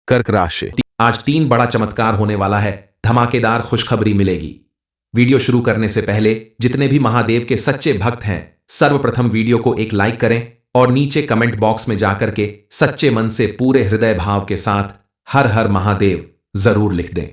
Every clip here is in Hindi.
कर्क राशि। आज 3 बड़ा चमत्कार होने वाला है। धमाकेदार खुशखबरी मिलेगी। वीडियो शुरू करने से पहले जितने भी महादेव के सच्चे भक्त हैं, सर्वप्रथम वीडियो को एक लाइक करें और नीचे कमेंट बॉक्स में जाकर के सच्चे मन से पूरे हृदय भाव के साथ हर हर महादेव जरूर लिख दें।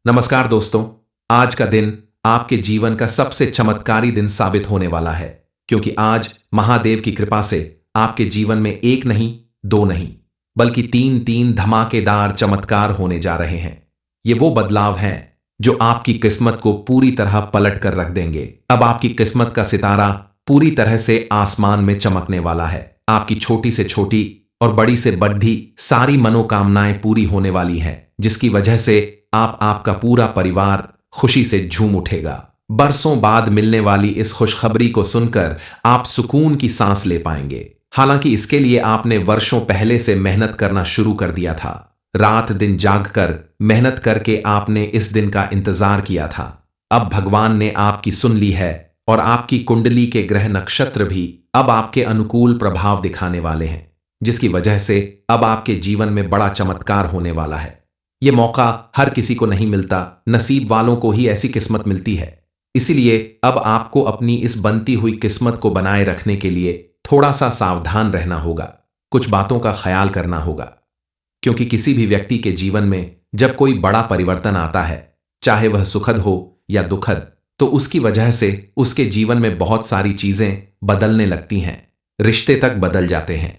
नमस्कार दोस्तों, आज का दिन आपके जीवन का सबसे चमत्कारी दिन साबित होने वाला है, क्योंकि आज महादेव की कृपा से आपके जीवन में एक नहीं, दो नहीं, बल्कि 3 धमाकेदार चमत्कार होने जा रहे हैं। ये वो बदलाव हैं जो आपकी किस्मत को पूरी तरह पलट कर रख देंगे। अब आपकी किस्मत का सितारा पूरी तरह से आसमान में चमकने वाला है। आपकी छोटी से छोटी और बड़ी से बड़ी सारी मनोकामनाएं पूरी होने वाली हैं, जिसकी वजह से आपका पूरा परिवार खुशी से झूम उठेगा। बरसों बाद मिलने वाली इस खुशखबरी को सुनकर आप सुकून की सांस ले पाएंगे। हालांकि इसके लिए आपने वर्षों पहले से मेहनत करना शुरू कर दिया था। रात दिन जागकर मेहनत करके आपने इस दिन का इंतजार किया था। अब भगवान ने आपकी सुन ली है और आपकी कुंडली के ग्रह नक्षत्र भी अब आपके अनुकूल प्रभाव दिखाने वाले हैं, जिसकी वजह से अब आपके जीवन में बड़ा चमत्कार होने वाला है। यह मौका हर किसी को नहीं मिलता, नसीब वालों को ही ऐसी किस्मत मिलती है। इसीलिए अब आपको अपनी इस बनती हुई किस्मत को बनाए रखने के लिए थोड़ा सा सावधान रहना होगा, कुछ बातों का ख्याल करना होगा, क्योंकि किसी भी व्यक्ति के जीवन में जब कोई बड़ा परिवर्तन आता है, चाहे वह सुखद हो या दुखद, तो उसकी वजह से उसके जीवन में बहुत सारी चीजें बदलने लगती हैं, रिश्ते तक बदल जाते हैं।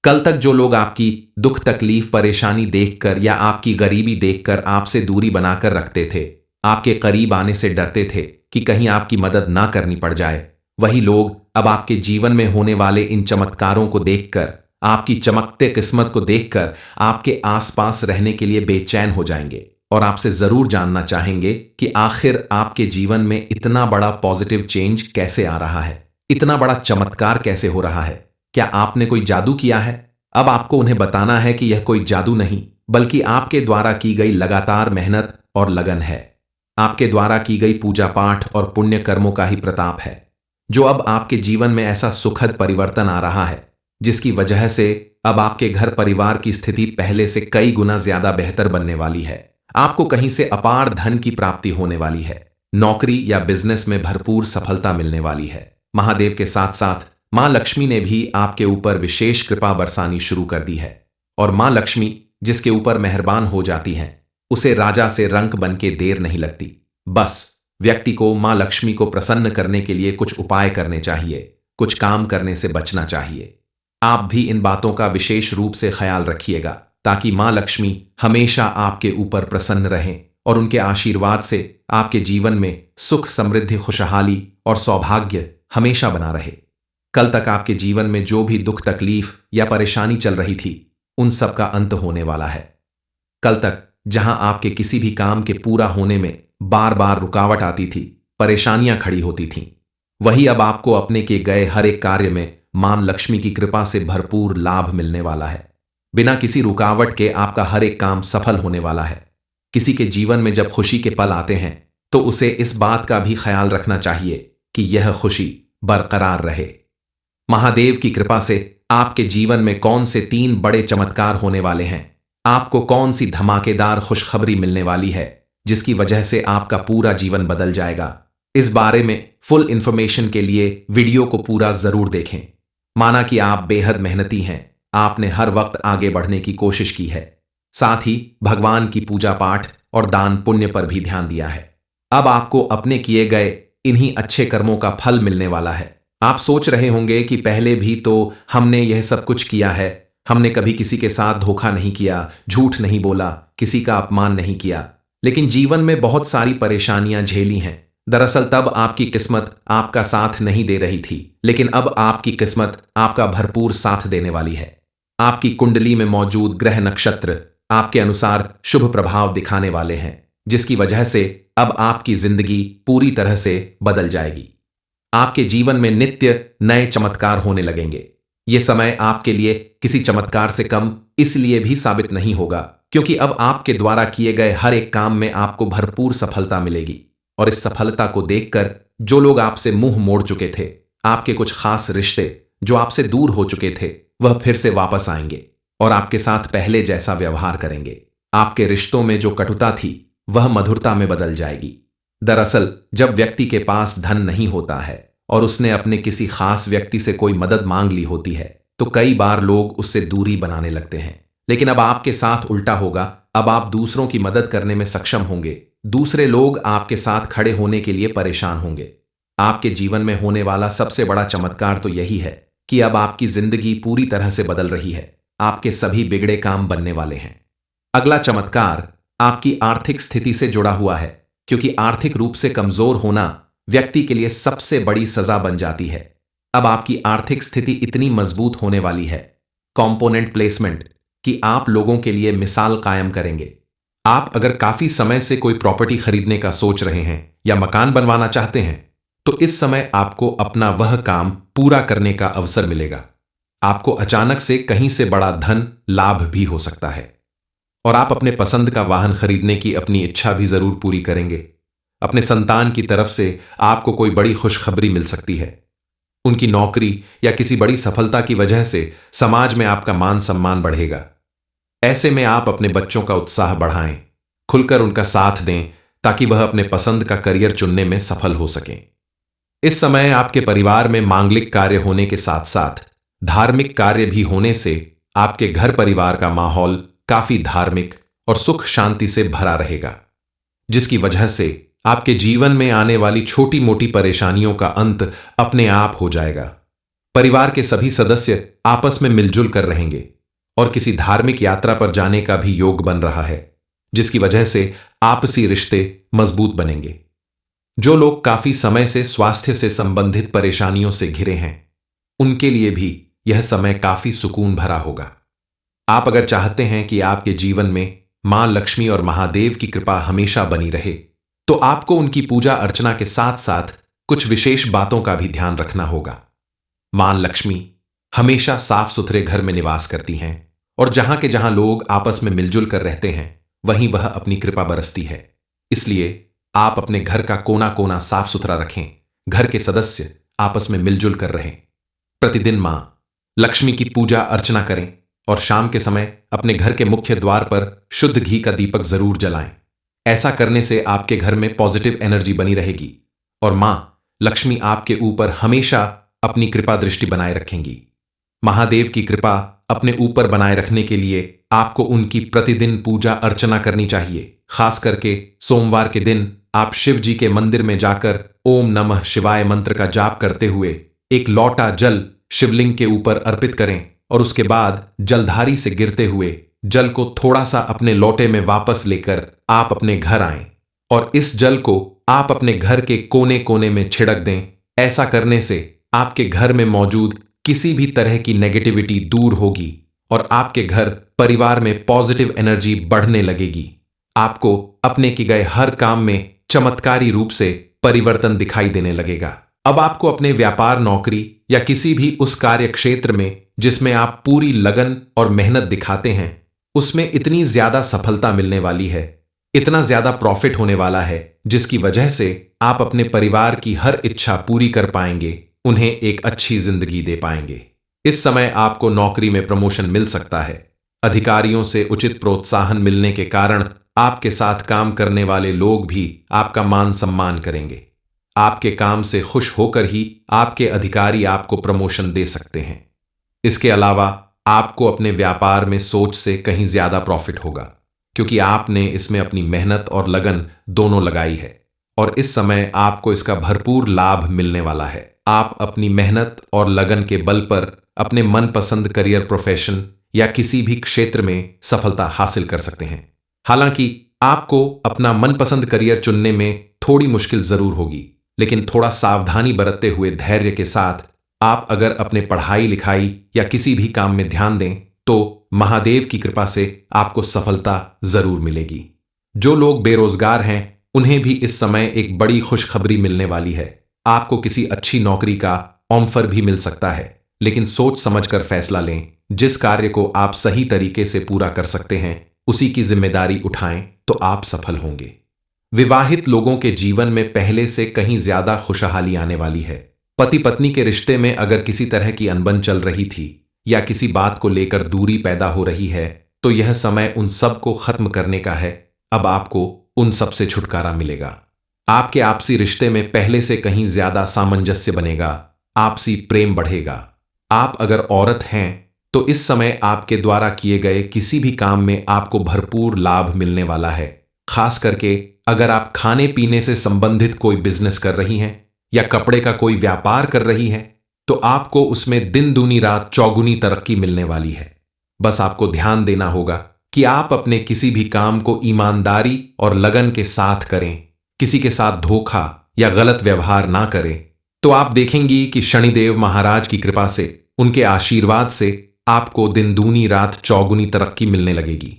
कल तक जो लोग आपकी दुख तकलीफ परेशानी देखकर या आपकी गरीबी देखकर आपसे दूरी बनाकर रखते थे, आपके करीब आने से डरते थे कि कहीं आपकी मदद ना करनी पड़ जाए, वही लोग अब आपके जीवन में होने वाले इन चमत्कारों को देखकर, आपकी चमकते किस्मत को देखकर आपके आसपास रहने के लिए बेचैन हो जाएंगे और आपसे जरूर जानना चाहेंगे कि आखिर आपके जीवन में इतना बड़ा पॉजिटिव चेंज कैसे आ रहा है, इतना बड़ा चमत्कार कैसे हो रहा है। क्या आपने कोई जादू किया है? अब आपको उन्हें बताना है कि यह कोई जादू नहीं, बल्कि आपके द्वारा की गई लगातार मेहनत और लगन है। आपके द्वारा की गई पूजा पाठ और पुण्य कर्मों का ही प्रताप है, जो अब आपके जीवन में ऐसा सुखद परिवर्तन आ रहा है, जिसकी वजह से अब आपके घर परिवार की स्थिति पहले से कई गुना ज्यादा बेहतर बनने वाली है। आपको कहीं से अपार धन की प्राप्ति होने वाली है। नौकरी या बिजनेस में भरपूर सफलता मिलने वाली है। महादेव के साथ साथ मां लक्ष्मी ने भी आपके ऊपर विशेष कृपा बरसानी शुरू कर दी है, और मां लक्ष्मी जिसके ऊपर मेहरबान हो जाती हैं, उसे राजा से रंक बन के देर नहीं लगती। बस व्यक्ति को मां लक्ष्मी को प्रसन्न करने के लिए कुछ उपाय करने चाहिए, कुछ काम करने से बचना चाहिए। आप भी इन बातों का विशेष रूप से ख्याल रखिएगा, ताकि मां लक्ष्मी हमेशा आपके ऊपर प्रसन्न रहें और उनके आशीर्वाद से आपके जीवन में सुख, समृद्धि, खुशहाली और सौभाग्य हमेशा बना रहे। कल तक आपके जीवन में जो भी दुख तकलीफ या परेशानी चल रही थी, उन सब का अंत होने वाला है। कल तक जहां आपके किसी भी काम के पूरा होने में बार बार रुकावट आती थी, परेशानियां खड़ी होती थीं, वही अब आपको अपने के गए हर एक कार्य में मां लक्ष्मी की कृपा से भरपूर लाभ मिलने वाला है। बिना किसी रुकावट के आपका हर एक काम सफल होने वाला है। किसी के जीवन में जब खुशी के पल आते हैं, तो उसे इस बात का भी ख्याल रखना चाहिए कि यह खुशी बरकरार रहे। महादेव की कृपा से आपके जीवन में कौन से 3 बड़े चमत्कार होने वाले हैं, आपको कौन सी धमाकेदार खुशखबरी मिलने वाली है, जिसकी वजह से आपका पूरा जीवन बदल जाएगा। इस बारे में फुल इंफॉर्मेशन के लिए वीडियो को पूरा जरूर देखें। माना कि आप बेहद मेहनती हैं, आपने हर वक्त आगे बढ़ने की कोशिश की है, साथ ही भगवान की पूजा पाठ और दान पुण्य पर भी ध्यान दिया है। अब आपको अपने किए गए इन्हीं अच्छे कर्मों का फल मिलने वाला है। आप सोच रहे होंगे कि पहले भी तो हमने यह सब कुछ किया है, हमने कभी किसी के साथ धोखा नहीं किया, झूठ नहीं बोला, किसी का अपमान नहीं किया, लेकिन जीवन में बहुत सारी परेशानियां झेली हैं। दरअसल तब आपकी किस्मत आपका साथ नहीं दे रही थी, लेकिन अब आपकी किस्मत आपका भरपूर साथ देने वाली है। आपकी कुंडली में मौजूद ग्रह नक्षत्र आपके अनुसार शुभ प्रभाव दिखाने वाले हैं, जिसकी वजह से अब आपकी जिंदगी पूरी तरह से बदल जाएगी। आपके जीवन में नित्य नए चमत्कार होने लगेंगे। ये समय आपके लिए किसी चमत्कार से कम इसलिए भी साबित नहीं होगा, क्योंकि अब आपके द्वारा किए गए हर एक काम में आपको भरपूर सफलता मिलेगी, और इस सफलता को देखकर जो लोग आपसे मुंह मोड़ चुके थे, आपके कुछ खास रिश्ते जो आपसे दूर हो चुके थे, वह फिर से वापस आएंगे। और आपके साथ पहले जैसा व्यवहार करेंगे। आपके रिश्तों में जो कटुता थी वह मधुरता में बदल जाएगी। दरअसल जब व्यक्ति के पास धन नहीं होता है और उसने अपने किसी खास व्यक्ति से कोई मदद मांग ली होती है तो कई बार लोग उससे दूरी बनाने लगते हैं। लेकिन अब आपके साथ उल्टा होगा। अब आप दूसरों की मदद करने में सक्षम होंगे। दूसरे लोग आपके साथ खड़े होने के लिए परेशान होंगे। आपके जीवन में होने वाला सबसे बड़ा चमत्कार तो यही है कि अब आपकी जिंदगी पूरी तरह से बदल रही है। आपके सभी बिगड़े काम बनने वाले हैं। अगला चमत्कार आपकी आर्थिक स्थिति से जुड़ा हुआ है, क्योंकि आर्थिक रूप से कमजोर होना व्यक्ति के लिए सबसे बड़ी सजा बन जाती है। अब आपकी आर्थिक स्थिति इतनी मजबूत होने वाली है कंपोनेंट प्लेसमेंट कि आप लोगों के लिए मिसाल कायम करेंगे। आप अगर काफी समय से कोई प्रॉपर्टी खरीदने का सोच रहे हैं या मकान बनवाना चाहते हैं तो इस समय आपको अपना वह काम पूरा करने का अवसर मिलेगा। आपको अचानक से कहीं से बड़ा धन लाभ भी हो सकता है और आप अपने पसंद का वाहन खरीदने की अपनी इच्छा भी जरूर पूरी करेंगे। अपने संतान की तरफ से आपको कोई बड़ी खुशखबरी मिल सकती है। उनकी नौकरी या किसी बड़ी सफलता की वजह से समाज में आपका मान सम्मान बढ़ेगा। ऐसे में आप अपने बच्चों का उत्साह बढ़ाएं, खुलकर उनका साथ दें ताकि वह अपने पसंद का करियर चुनने में सफल हो सकें। इस समय आपके परिवार में मांगलिक कार्य होने के साथ साथ धार्मिक कार्य भी होने से आपके घर परिवार का माहौल काफी धार्मिक और सुख शांति से भरा रहेगा, जिसकी वजह से आपके जीवन में आने वाली छोटी मोटी परेशानियों का अंत अपने आप हो जाएगा। परिवार के सभी सदस्य आपस में मिलजुल कर रहेंगे और किसी धार्मिक यात्रा पर जाने का भी योग बन रहा है, जिसकी वजह से आपसी रिश्ते मजबूत बनेंगे। जो लोग काफी समय से स्वास्थ्य से संबंधित परेशानियों से घिरे हैं उनके लिए भी यह समय काफी सुकून भरा होगा। आप अगर चाहते हैं कि आपके जीवन में मां लक्ष्मी और महादेव की कृपा हमेशा बनी रहे तो आपको उनकी पूजा अर्चना के साथ साथ कुछ विशेष बातों का भी ध्यान रखना होगा। मां लक्ष्मी हमेशा साफ सुथरे घर में निवास करती हैं और जहां लोग आपस में मिलजुल कर रहते हैं वहीं वह अपनी कृपा बरसती है। इसलिए आप अपने घर का कोना कोना साफ सुथरा रखें, घर के सदस्य आपस में मिलजुल कर रहें। प्रतिदिन मां लक्ष्मी की पूजा अर्चना करें और शाम के समय अपने घर के मुख्य द्वार पर शुद्ध घी का दीपक जरूर जलाएं। ऐसा करने से आपके घर में पॉजिटिव एनर्जी बनी रहेगी और मां लक्ष्मी आपके ऊपर हमेशा अपनी कृपा दृष्टि बनाए रखेंगी। महादेव की कृपा अपने ऊपर बनाए रखने के लिए आपको उनकी प्रतिदिन पूजा अर्चना करनी चाहिए। खास करके सोमवार के दिन आप शिव जी के मंदिर में जाकर ओम नमः शिवाय मंत्र का जाप करते हुए एक लोटा जल शिवलिंग के ऊपर अर्पित करें और उसके बाद जलधारी से गिरते हुए जल को थोड़ा सा अपने लोटे में वापस लेकर आप अपने घर आएं और इस जल को आप अपने घर के कोने कोने में छिड़क दें। ऐसा करने से आपके घर में मौजूद किसी भी तरह की नेगेटिविटी दूर होगी और आपके घर परिवार में पॉजिटिव एनर्जी बढ़ने लगेगी। आपको अपने किए गए हर काम में चमत्कारी रूप से परिवर्तन दिखाई देने लगेगा। अब आपको अपने व्यापार, नौकरी या किसी भी उस कार्य क्षेत्र में जिसमें आप पूरी लगन और मेहनत दिखाते हैं उसमें इतनी ज्यादा सफलता मिलने वाली है, इतना ज्यादा प्रॉफिट होने वाला है, जिसकी वजह से आप अपने परिवार की हर इच्छा पूरी कर पाएंगे, उन्हें एक अच्छी जिंदगी दे पाएंगे। इस समय आपको नौकरी में प्रमोशन मिल सकता है। अधिकारियों से उचित प्रोत्साहन मिलने के कारण आपके साथ काम करने वाले लोग भी आपका मान सम्मान करेंगे। आपके काम से खुश होकर ही आपके अधिकारी आपको प्रमोशन दे सकते हैं। इसके अलावा आपको अपने व्यापार में सोच से कहीं ज्यादा प्रॉफिट होगा, क्योंकि आपने इसमें अपनी मेहनत और लगन दोनों लगाई है और इस समय आपको इसका भरपूर लाभ मिलने वाला है। आप अपनी मेहनत और लगन के बल पर अपने मनपसंद करियर, प्रोफेशन या किसी भी क्षेत्र में सफलता हासिल कर सकते हैं। हालांकि आपको अपना मनपसंद करियर चुनने में थोड़ी मुश्किल जरूर होगी, लेकिन थोड़ा सावधानी बरतते हुए धैर्य के साथ आप अगर अपने पढ़ाई लिखाई या किसी भी काम में ध्यान दें तो महादेव की कृपा से आपको सफलता जरूर मिलेगी। जो लोग बेरोजगार हैं उन्हें भी इस समय एक बड़ी खुशखबरी मिलने वाली है। आपको किसी अच्छी नौकरी का ऑफर भी मिल सकता है, लेकिन सोच समझकर फैसला लें। जिस कार्य को आप सही तरीके से पूरा कर सकते हैं उसी की जिम्मेदारी उठाएं तो आप सफल होंगे। विवाहित लोगों के जीवन में पहले से कहीं ज्यादा खुशहाली आने वाली है। पति पत्नी के रिश्ते में अगर किसी तरह की अनबन चल रही थी या किसी बात को लेकर दूरी पैदा हो रही है, तो यह समय उन सब को खत्म करने का है। अब आपको उन सब से छुटकारा मिलेगा। आपके आपसी रिश्ते में पहले से कहीं ज्यादा सामंजस्य बनेगा, आपसी प्रेम बढ़ेगा। आप अगर औरत हैं तो इस समय आपके द्वारा किए गए किसी भी काम में आपको भरपूर लाभ मिलने वाला है। खास करके अगर आप खाने पीने से संबंधित कोई बिजनेस कर रही हैं या कपड़े का कोई व्यापार कर रही हैं, तो आपको उसमें दिन दूनी रात चौगुनी तरक्की मिलने वाली है। बस आपको ध्यान देना होगा कि आप अपने किसी भी काम को ईमानदारी और लगन के साथ करें, किसी के साथ धोखा या गलत व्यवहार ना करें। तो आप देखेंगी कि शनिदेव महाराज की कृपा से, उनके आशीर्वाद से आपको दिन दूनी रात चौगुनी तरक्की मिलने लगेगी।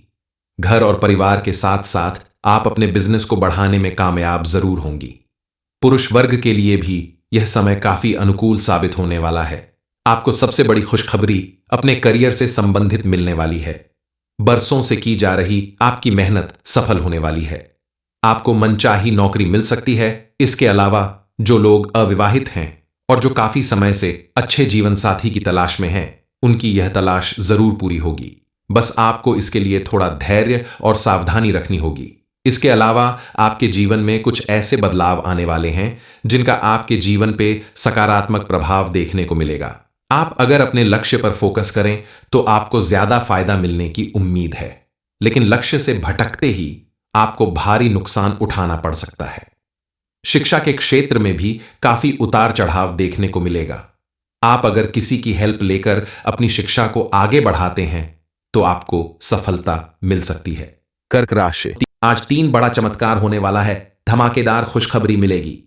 घर और परिवार के साथ साथ आप अपने बिजनेस को बढ़ाने में कामयाब जरूर होंगी। पुरुष वर्ग के लिए भी यह समय काफी अनुकूल साबित होने वाला है। आपको सबसे बड़ी खुशखबरी अपने करियर से संबंधित मिलने वाली है। बरसों से की जा रही आपकी मेहनत सफल होने वाली है। आपको मनचाही नौकरी मिल सकती है। इसके अलावा जो लोग अविवाहित हैं और जो काफी समय से अच्छे जीवन साथी की तलाश में हैं, उनकी यह तलाश जरूर पूरी होगी। बस आपको इसके लिए थोड़ा धैर्य और सावधानी रखनी होगी। इसके अलावा आपके जीवन में कुछ ऐसे बदलाव आने वाले हैं जिनका आपके जीवन पे सकारात्मक प्रभाव देखने को मिलेगा। आप अगर अपने लक्ष्य पर फोकस करें तो आपको ज्यादा फायदा मिलने की उम्मीद है, लेकिन लक्ष्य से भटकते ही आपको भारी नुकसान उठाना पड़ सकता है। शिक्षा के क्षेत्र में भी काफी उतार चढ़ाव देखने को मिलेगा। आप अगर किसी की हेल्प लेकर अपनी शिक्षा को आगे बढ़ाते हैं तो आपको सफलता मिल सकती है। कर्क राशि, आज 3 बड़ा चमत्कार होने वाला है। धमाकेदार खुशखबरी मिलेगी।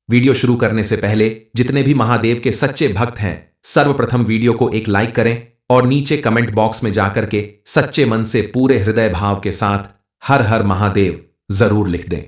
वीडियो शुरू करने से पहले जितने भी महादेव के सच्चे भक्त हैं, सर्वप्रथम वीडियो को एक लाइक करें और नीचे कमेंट बॉक्स में जाकर के सच्चे मन से पूरे हृदय भाव के साथ हर हर महादेव जरूर लिख दें।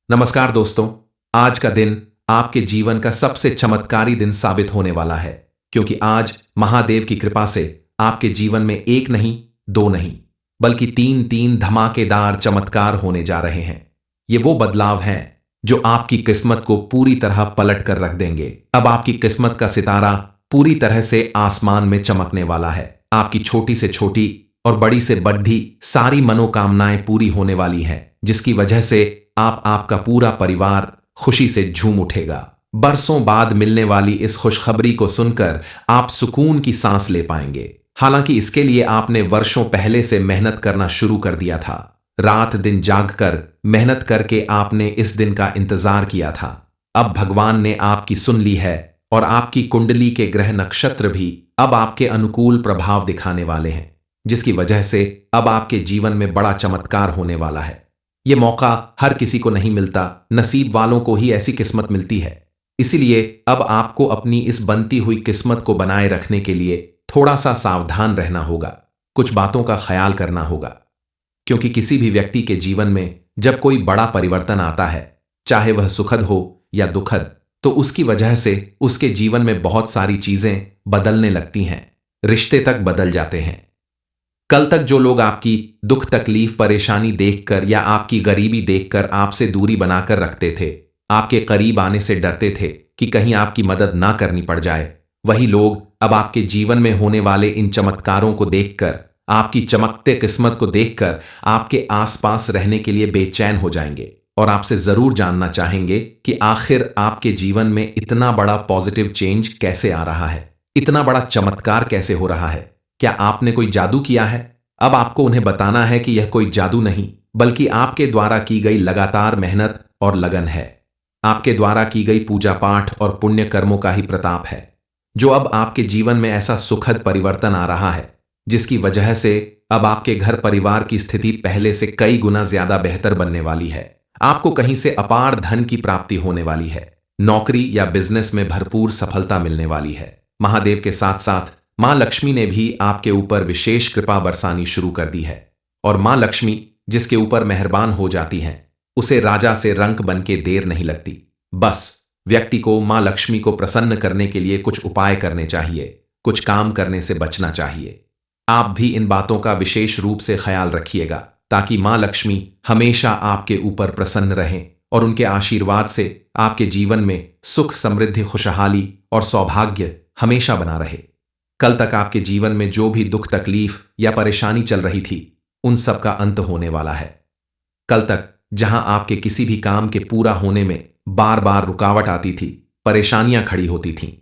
नमस्कार दोस्तों, आज का दिन आपके जीवन का सबसे चमत्कारी दिन साबित होने वाला है, क्योंकि आज महादेव की कृपा से आपके जीवन में 1 नहीं 2 नहीं बल्कि 3 धमाकेदार चमत्कार होने जा रहे हैं। ये वो बदलाव हैं जो आपकी किस्मत को पूरी तरह पलट कर रख देंगे। अब आपकी किस्मत का सितारा पूरी तरह से आसमान में चमकने वाला है। आपकी छोटी से छोटी और बड़ी से बड़ी सारी मनोकामनाएं पूरी होने वाली हैं, जिसकी वजह से आपका पूरा परिवार खुशी से झूम उठेगा। बरसों बाद मिलने वाली इस खुशखबरी को सुनकर आप सुकून की सांस ले पाएंगे। हालांकि इसके लिए आपने वर्षों पहले से मेहनत करना शुरू कर दिया था। रात दिन जागकर मेहनत करके आपने इस दिन का इंतजार किया था। अब भगवान ने आपकी सुन ली है और आपकी कुंडली के ग्रह नक्षत्र भी अब आपके अनुकूल प्रभाव दिखाने वाले हैं, जिसकी वजह से अब आपके जीवन में बड़ा चमत्कार होने वाला है। ये मौका हर किसी को नहीं मिलता, नसीब वालों को ही ऐसी किस्मत मिलती है। इसीलिए अब आपको अपनी इस बनती हुई किस्मत को बनाए रखने के लिए थोड़ा सा सावधान रहना होगा, कुछ बातों का ख्याल करना होगा, क्योंकि किसी भी व्यक्ति के जीवन में जब कोई बड़ा परिवर्तन आता है, चाहे वह सुखद हो या दुखद, तो उसकी वजह से उसके जीवन में बहुत सारी चीजें बदलने लगती हैं, रिश्ते तक बदल जाते हैं। कल तक जो लोग आपकी दुख तकलीफ परेशानी देखकर या आपकी गरीबी देखकर आपसे दूरी बनाकर रखते थे, आपके करीब आने से डरते थे कि कहीं आपकी मदद ना करनी पड़ जाए, वही लोग अब आपके जीवन में होने वाले इन चमत्कारों को देखकर, आपकी चमकते किस्मत को देखकर आपके आसपास रहने के लिए बेचैन हो जाएंगे और आपसे जरूर जानना चाहेंगे कि आखिर आपके जीवन में इतना बड़ा पॉजिटिव चेंज कैसे आ रहा है, इतना बड़ा चमत्कार कैसे हो रहा है। क्या आपने कोई जादू किया है? अब आपको उन्हें बताना है कि यह कोई जादू नहीं, बल्कि आपके द्वारा की गई लगातार मेहनत और लगन है। आपके द्वारा की गई पूजा पाठ और पुण्य कर्मों का ही प्रताप है, जो अब आपके जीवन में ऐसा सुखद परिवर्तन आ रहा है, जिसकी वजह से अब आपके घर परिवार की स्थिति पहले से कई गुना ज्यादा बेहतर बनने वाली है। आपको कहीं से अपार धन की प्राप्ति होने वाली है। नौकरी या बिजनेस में भरपूर सफलता मिलने वाली है। महादेव के साथ साथ मां लक्ष्मी ने भी आपके ऊपर विशेष कृपा बरसानी शुरू कर दी है, और मां लक्ष्मी जिसके ऊपर मेहरबान हो जाती हैं, उसे राजा से रंक बन के देर नहीं लगती। बस व्यक्ति को मां लक्ष्मी को प्रसन्न करने के लिए कुछ उपाय करने चाहिए, कुछ काम करने से बचना चाहिए। आप भी इन बातों का विशेष रूप से ख्याल रखिएगा, ताकि मां लक्ष्मी हमेशा आपके ऊपर प्रसन्न रहें और उनके आशीर्वाद से आपके जीवन में सुख समृद्धि खुशहाली और सौभाग्य हमेशा बना रहे। कल तक आपके जीवन में जो भी दुख तकलीफ या परेशानी चल रही थी, उन सब का अंत होने वाला है। कल तक जहां आपके किसी भी काम के पूरा होने में बार बार रुकावट आती थी, परेशानियां खड़ी होती थीं,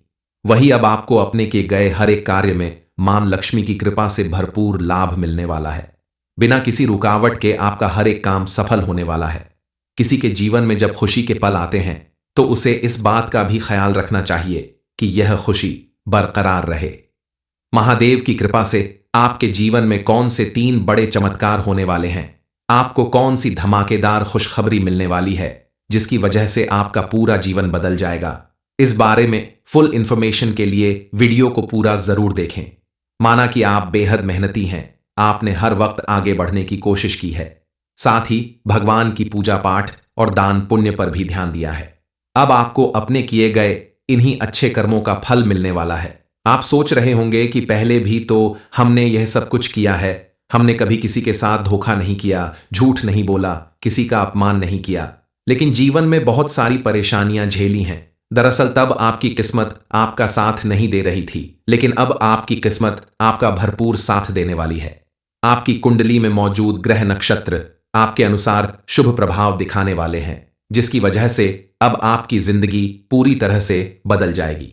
वही अब आपको अपने के गए हर एक कार्य में मां लक्ष्मी की कृपा से भरपूर लाभ मिलने वाला है। बिना किसी रुकावट के आपका हर एक काम सफल होने वाला है। किसी के जीवन में जब खुशी के पल आते हैं तो उसे इस बात का भी ख्याल रखना चाहिए कि यह खुशी बरकरार रहे। महादेव की कृपा से आपके जीवन में कौन से 3 बड़े चमत्कार होने वाले हैं, आपको कौन सी धमाकेदार खुशखबरी मिलने वाली है जिसकी वजह से आपका पूरा जीवन बदल जाएगा, इस बारे में फुल इंफॉर्मेशन के लिए वीडियो को पूरा जरूर देखें। माना कि आप बेहद मेहनती हैं, आपने हर वक्त आगे बढ़ने की कोशिश की है, साथ ही भगवान की पूजा पाठ और दान पुण्य पर भी ध्यान दिया है। अब आपको अपने किए गए इन्हीं अच्छे कर्मों का फल मिलने वाला है। आप सोच रहे होंगे कि पहले भी तो हमने यह सब कुछ किया है, हमने कभी किसी के साथ धोखा नहीं किया, झूठ नहीं बोला, किसी का अपमान नहीं किया, लेकिन जीवन में बहुत सारी परेशानियां झेली हैं। दरअसल तब आपकी किस्मत आपका साथ नहीं दे रही थी, लेकिन अब आपकी किस्मत आपका भरपूर साथ देने वाली है। आपकी कुंडली में मौजूद ग्रह नक्षत्र आपके अनुसार शुभ प्रभाव दिखाने वाले हैं, जिसकी वजह से अब आपकी जिंदगी पूरी तरह से बदल जाएगी।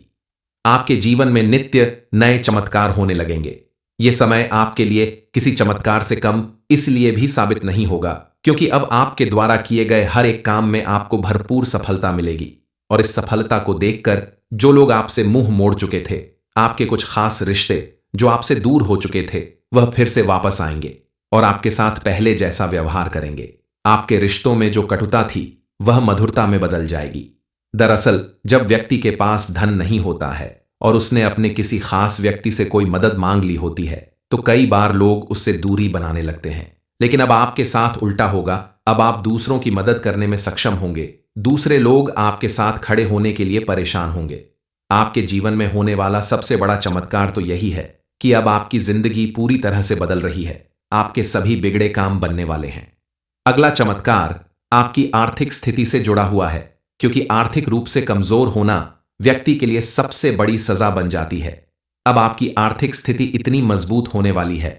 आपके जीवन में नित्य नए चमत्कार होने लगेंगे। ये समय आपके लिए किसी चमत्कार से कम इसलिए भी साबित नहीं होगा क्योंकि अब आपके द्वारा किए गए हर एक काम में आपको भरपूर सफलता मिलेगी, और इस सफलता को देखकर जो लोग आपसे मुंह मोड़ चुके थे, आपके कुछ खास रिश्ते जो आपसे दूर हो चुके थे, वह फिर से वापस आएंगे और आपके साथ पहले जैसा व्यवहार करेंगे। आपके रिश्तों में जो कटुता थी वह मधुरता में बदल जाएगी। दरअसल जब व्यक्ति के पास धन नहीं होता है और उसने अपने किसी खास व्यक्ति से कोई मदद मांग ली होती है तो कई बार लोग उससे दूरी बनाने लगते हैं, लेकिन अब आपके साथ उल्टा होगा। अब आप दूसरों की मदद करने में सक्षम होंगे, दूसरे लोग आपके साथ खड़े होने के लिए परेशान होंगे। आपके जीवन में होने वाला सबसे बड़ा चमत्कार तो यही है कि अब आपकी जिंदगी पूरी तरह से बदल रही है। आपके सभी बिगड़े काम बनने वाले हैं। अगला चमत्कार आपकी आर्थिक स्थिति से जुड़ा हुआ है, क्योंकि आर्थिक रूप से कमजोर होना व्यक्ति के लिए सबसे बड़ी सजा बन जाती है। अब आपकी आर्थिक स्थिति इतनी मजबूत होने वाली है,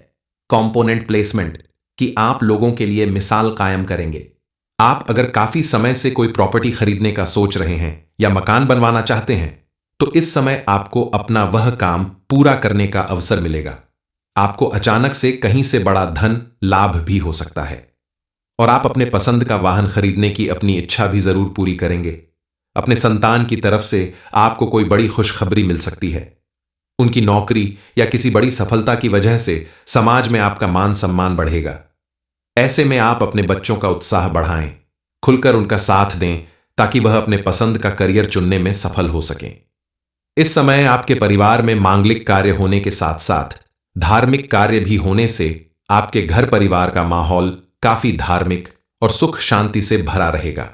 कंपोनेंट प्लेसमेंट, कि आप लोगों के लिए मिसाल कायम करेंगे। आप अगर काफी समय से कोई प्रॉपर्टी खरीदने का सोच रहे हैं या मकान बनवाना चाहते हैं तो इस समय आपको अपना वह काम पूरा करने का अवसर मिलेगा। आपको अचानक से कहीं से बड़ा धन लाभ भी हो सकता है और आप अपने पसंद का वाहन खरीदने की अपनी इच्छा भी जरूर पूरी करेंगे। अपने संतान की तरफ से आपको कोई बड़ी खुशखबरी मिल सकती है। उनकी नौकरी या किसी बड़ी सफलता की वजह से समाज में आपका मान सम्मान बढ़ेगा। ऐसे में आप अपने बच्चों का उत्साह बढ़ाएं, खुलकर उनका साथ दें ताकि वह अपने पसंद का करियर चुनने में सफल हो सकें। इस समय आपके परिवार में मांगलिक कार्य होने के साथ साथ धार्मिक कार्य भी होने से आपके घर परिवार का माहौल काफी धार्मिक और सुख शांति से भरा रहेगा,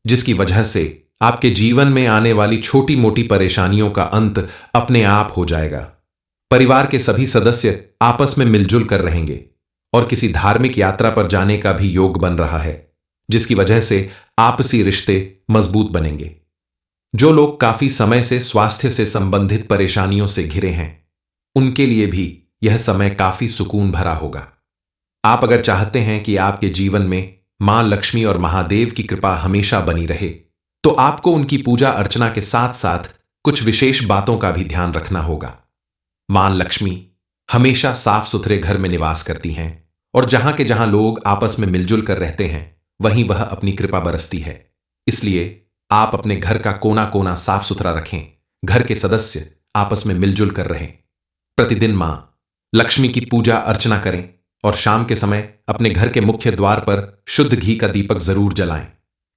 जिसकी वजह से आपके जीवन में आने वाली छोटी मोटी परेशानियों का अंत अपने आप हो जाएगा। परिवार के सभी सदस्य आपस में मिलजुल कर रहेंगे और किसी धार्मिक यात्रा पर जाने का भी योग बन रहा है, जिसकी वजह से आपसी रिश्ते मजबूत बनेंगे। जो लोग काफी समय से स्वास्थ्य से संबंधित परेशानियों से घिरे हैं, उनके लिए भी यह समय काफी सुकून भरा होगा। आप अगर चाहते हैं कि आपके जीवन में मां लक्ष्मी और महादेव की कृपा हमेशा बनी रहे, तो आपको उनकी पूजा अर्चना के साथ साथ कुछ विशेष बातों का भी ध्यान रखना होगा। मां लक्ष्मी हमेशा साफ सुथरे घर में निवास करती हैं और जहां के जहां लोग आपस में मिलजुल कर रहते हैं वहीं वह अपनी कृपा बरसती है। इसलिए आप अपने घर का कोना कोना साफ सुथरा रखें, घर के सदस्य आपस में मिलजुल कर रहें। प्रतिदिन मां लक्ष्मी की पूजा अर्चना करें और शाम के समय अपने घर के मुख्य द्वार पर शुद्ध घी का दीपक जरूर जलाएं।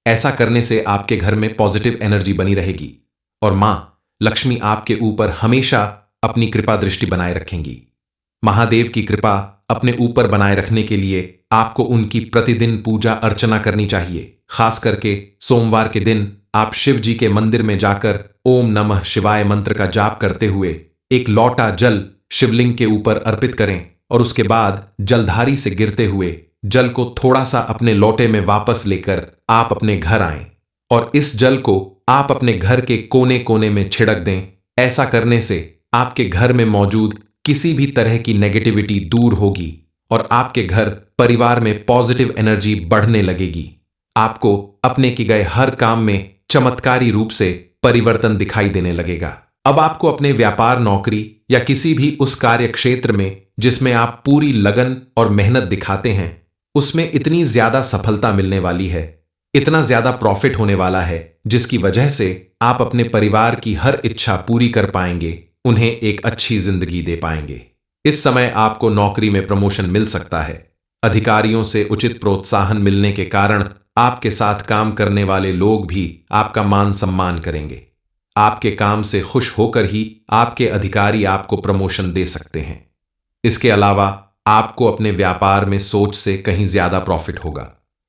ऐसा करने से आपके घर में पॉजिटिव एनर्जी बनी रहेगी और मां लक्ष्मी आपके ऊपर हमेशा अपनी कृपा दृष्टि बनाए रखेंगी। महादेव की कृपा अपने ऊपर बनाए रखने के लिए आपको उनकी प्रतिदिन पूजा अर्चना करनी चाहिए। खास करके सोमवार के दिन आप शिव जी के मंदिर में जाकर ओम नमः शिवाय मंत्र का जाप करते हुए एक लौटा जल शिवलिंग के ऊपर अर्पित करें और उसके बाद जलधारी से गिरते हुए जल को थोड़ा सा अपने लोटे में वापस लेकर आप अपने घर आएं और इस जल को आप अपने घर के कोने कोने में छिड़क दें। ऐसा करने से आपके घर में मौजूद किसी भी तरह की नेगेटिविटी दूर होगी और आपके घर परिवार में पॉजिटिव एनर्जी बढ़ने लगेगी। आपको अपने किए गए हर काम में चमत्कारी रूप से परिवर्तन दिखाई देने लगेगा। अब आपको अपने व्यापार, नौकरी या किसी भी उस कार्य क्षेत्र में जिसमें आप पूरी लगन और मेहनत दिखाते हैं, उसमें इतनी ज्यादा सफलता मिलने वाली है, इतना ज्यादा प्रॉफिट होने वाला है, जिसकी वजह से आप अपने परिवार की हर इच्छा पूरी कर पाएंगे, उन्हें एक अच्छी जिंदगी दे पाएंगे। इस समय आपको नौकरी में प्रमोशन मिल सकता है। अधिकारियों से उचित प्रोत्साहन मिलने के कारण आपके साथ काम करने वाले लोग भी आपका मान सम्मान करेंगे। आपके काम से खुश होकर ही आपके अधिकारी आपको प्रमोशन दे सकते हैं। इसके अलावा आपको अपने व्यापार में सोच से कहीं ज्यादा प्रॉफिट होगा,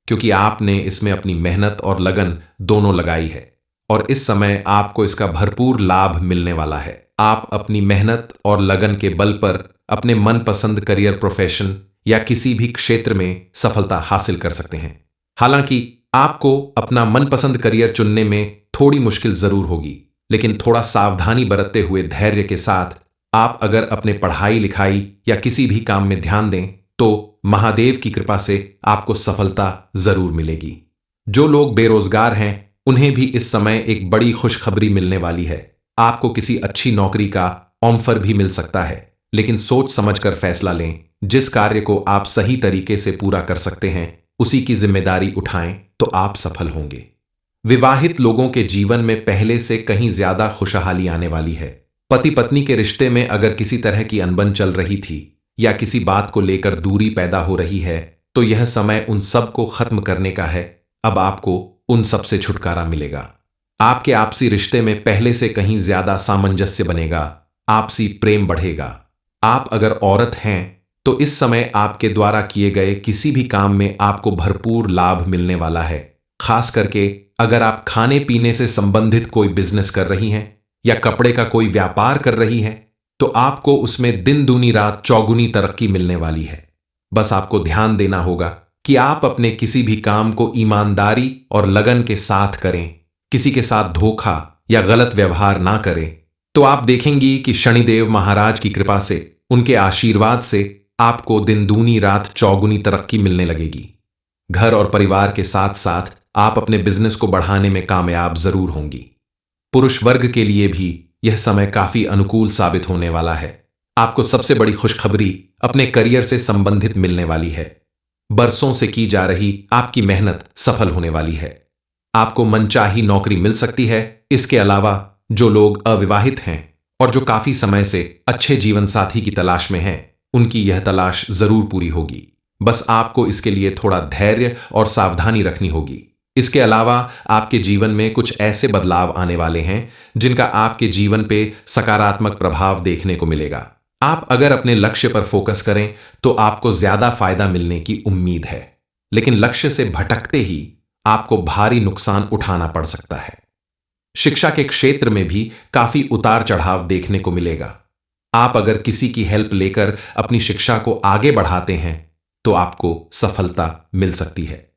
क्योंकि आपने इसमें अपनी मेहनत और लगन दोनों लगाई है और इस समय आपको इसका भरपूर लाभ मिलने वाला है। आप अपनी मेहनत और लगन के बल पर अपने मनपसंद करियर, प्रोफेशन या किसी भी क्षेत्र में सफलता हासिल कर सकते हैं। हालांकि आपको अपना मनपसंद करियर चुनने में थोड़ी मुश्किल जरूर होगी, लेकिन थोड़ा सावधानी बरतते हुए धैर्य के साथ आप अगर अपने पढ़ाई लिखाई या किसी भी काम में ध्यान दें तो महादेव की कृपा से आपको सफलता जरूर मिलेगी। जो लोग बेरोजगार हैं उन्हें भी इस समय एक बड़ी खुशखबरी मिलने वाली है। आपको किसी अच्छी नौकरी का ऑफर भी मिल सकता है, लेकिन सोच समझकर फैसला लें। जिस कार्य को आप सही तरीके से पूरा कर सकते हैं उसी की जिम्मेदारी उठाएं तो आप सफल होंगे। विवाहित लोगों के जीवन में पहले से कहीं ज्यादा खुशहाली आने वाली है। पति पत्नी के रिश्ते में अगर किसी तरह की अनबन चल रही थी या किसी बात को लेकर दूरी पैदा हो रही है तो यह समय उन सब को खत्म करने का है। अब आपको उन सब से छुटकारा मिलेगा। आपके आपसी रिश्ते में पहले से कहीं ज्यादा सामंजस्य बनेगा, आपसी प्रेम बढ़ेगा। आप अगर औरत हैं तो इस समय आपके द्वारा किए गए किसी भी काम में आपको भरपूर लाभ मिलने वाला है। खास करके अगर आप खाने पीने से संबंधित कोई बिजनेस कर रही हैं या कपड़े का कोई व्यापार कर रही हैं तो आपको उसमें दिन दूनी रात चौगुनी तरक्की मिलने वाली है। बस आपको ध्यान देना होगा कि आप अपने किसी भी काम को ईमानदारी और लगन के साथ करें, किसी के साथ धोखा या गलत व्यवहार ना करें। तो आप देखेंगी कि शनिदेव महाराज की कृपा से, उनके आशीर्वाद से आपको दिन दूनी रात चौगुनी तरक्की मिलने लगेगी। घर और परिवार के साथ साथ आप अपने बिजनेस को बढ़ाने में कामयाब जरूर होंगी। पुरुष वर्ग के लिए भी यह समय काफी अनुकूल साबित होने वाला है। आपको सबसे बड़ी खुशखबरी अपने करियर से संबंधित मिलने वाली है। बरसों से की जा रही आपकी मेहनत सफल होने वाली है। आपको मनचाही नौकरी मिल सकती है। इसके अलावा जो लोग अविवाहित हैं और जो काफी समय से अच्छे जीवन साथी की तलाश में हैं, उनकी यह तलाश जरूर पूरी होगी। बस आपको इसके लिए थोड़ा धैर्य और सावधानी रखनी होगी। इसके अलावा आपके जीवन में कुछ ऐसे बदलाव आने वाले हैं जिनका आपके जीवन पे सकारात्मक प्रभाव देखने को मिलेगा। आप अगर अपने लक्ष्य पर फोकस करें तो आपको ज्यादा फायदा मिलने की उम्मीद है, लेकिन लक्ष्य से भटकते ही आपको भारी नुकसान उठाना पड़ सकता है। शिक्षा के क्षेत्र में भी काफी उतार चढ़ाव देखने को मिलेगा। आप अगर किसी की हेल्प लेकर अपनी शिक्षा को आगे बढ़ाते हैं तो आपको सफलता मिल सकती है।